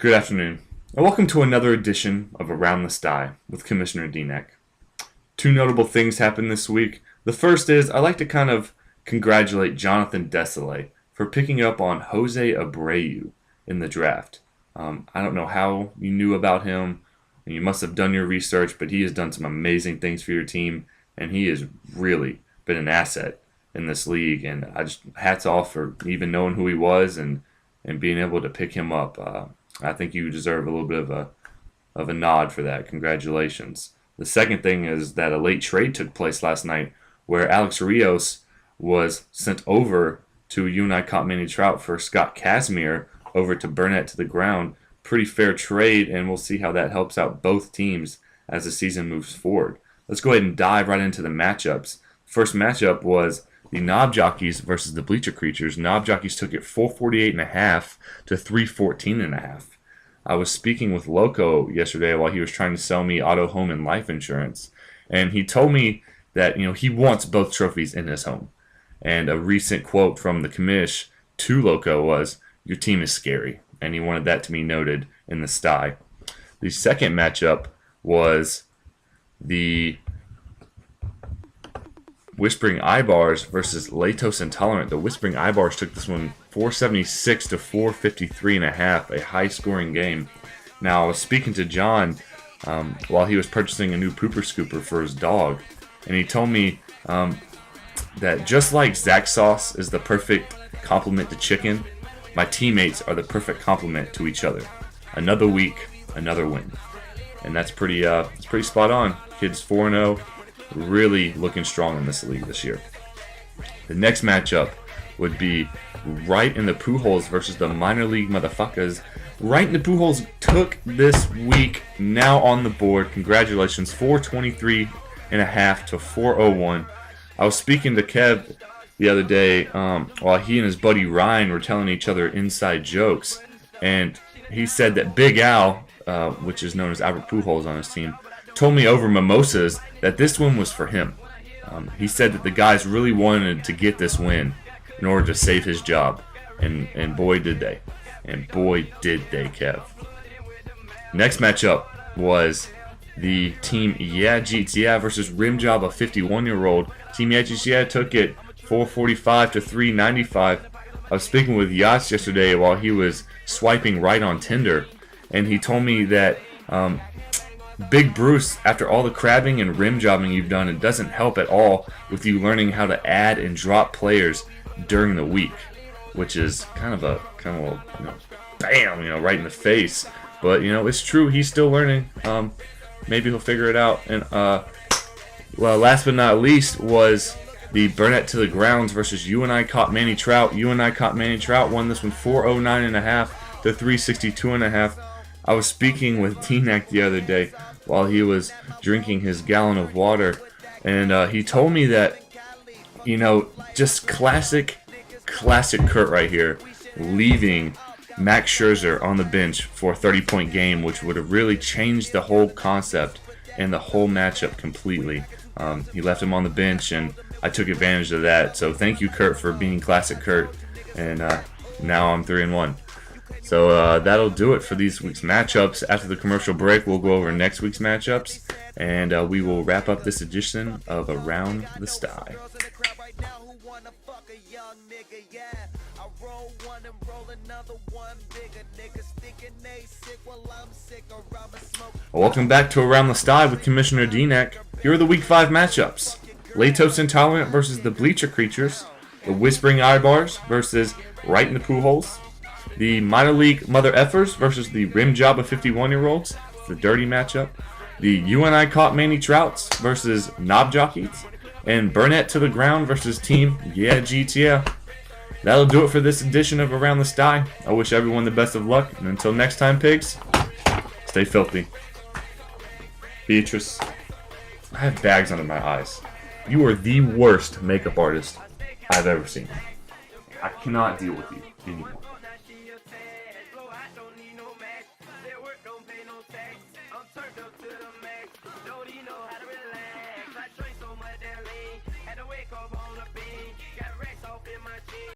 Good afternoon, and welcome to another edition of Around the STY with Commissioner DNEC. Two notable things happened this week. The first is I'd like to kind of congratulate Jonathan Desolé for picking up on Jose Abreu in the draft. I don't know how you knew about him, and you must have done your research, but he has done some amazing things for your team, and he has really been an asset in this league. And I just hats off for even knowing who he was and being able to pick him up. I think you deserve a little bit of a nod for that. Congratulations. The second thing is that a late trade took place last night where Alex Rios was sent over to UNI Caught Manny Trout for Scott Kazmir over to Burnett to the ground. Pretty fair trade, and we'll see how that helps out both teams as the season moves forward. Let's go ahead and dive right into the matchups. First matchup was the Knob Jockeys versus the Bleacher Creatures. Knob Jockeys took it 448.5 to 314.5. I was speaking with Loco yesterday while he was trying to sell me auto, home, and life insurance, and he told me that he wants both trophies in his home. And a recent quote from the commish to Loco was, "Your team is scary," and he wanted that to be noted in the STY. The second matchup was the Whispering Eyebars versus Latos Intolerant. The Whispering Eyebars took this one 476 to 453.5, a high-scoring game. Now, I was speaking to John while he was purchasing a new pooper scooper for his dog, and he told me that just like Zach sauce is the perfect complement to chicken, my teammates are the perfect complement to each other. Another week, another win, and that's pretty spot on. Kids 4-0. Really looking strong in this league this year. The next matchup would be Right in the Pujols versus the Minor League Motherfuckers. Right in the Pujols took this week, now on the board. Congratulations, 423.5 to 401. I was speaking to Kev the other day while he and his buddy Ryan were telling each other inside jokes, and he said that Big Al, which is known as Albert Pujols on his team, told me over mimosas that this one was for him. He said that the guys really wanted to get this win in order to save his job, and boy did they. And boy did they, Kev. Next matchup was the Team Yeah GTA versus Rim Job, a 51-year-old. Team Yeah GTA took it 445 to 395. I was speaking with Yachts yesterday while he was swiping right on Tinder, and he told me that Big Bruce, after all the crabbing and rim jobbing you've done, it doesn't help at all with you learning how to add and drop players during the week, which is kind of a bam, right in the face. But it's true. He's still learning. Maybe he'll figure it out. And well, last but not least was the Burnett to the Grounds versus UNI Caught Manny Trout. UNI Caught Manny Trout won this one 409.5 to 362.5. I was speaking with T-Neck the other day while he was drinking his gallon of water, and he told me that, just classic Kurt right here, leaving Max Scherzer on the bench for a 30-point game, which would have really changed the whole concept and the whole matchup completely. He left him on the bench, and I took advantage of that. So thank you, Kurt, for being classic Kurt, and now I'm 3-1. So that'll do it for these week's matchups. After the commercial break, we'll go over next week's matchups, and we will wrap up this edition of Around the STY. Welcome back to Around the STY with Commissioner DNEC. Here are the Week 5 matchups. Latos Intolerant versus the Bleacher Creatures. The Whispering Eyebars versus Right in the Pujols. The Minor League Mother Effers versus the Rim Job of 51-year-olds. The dirty matchup. The UNI Caught Manny Trouts versus Knob Jockeys. And Burnett to the Ground versus Team Yeah GTA. That'll do it for this edition of Around the STY. I wish everyone the best of luck. And until next time, pigs, stay filthy. Beatrice, I have bags under my eyes. You are the worst makeup artist I've ever seen. I cannot deal with you anymore.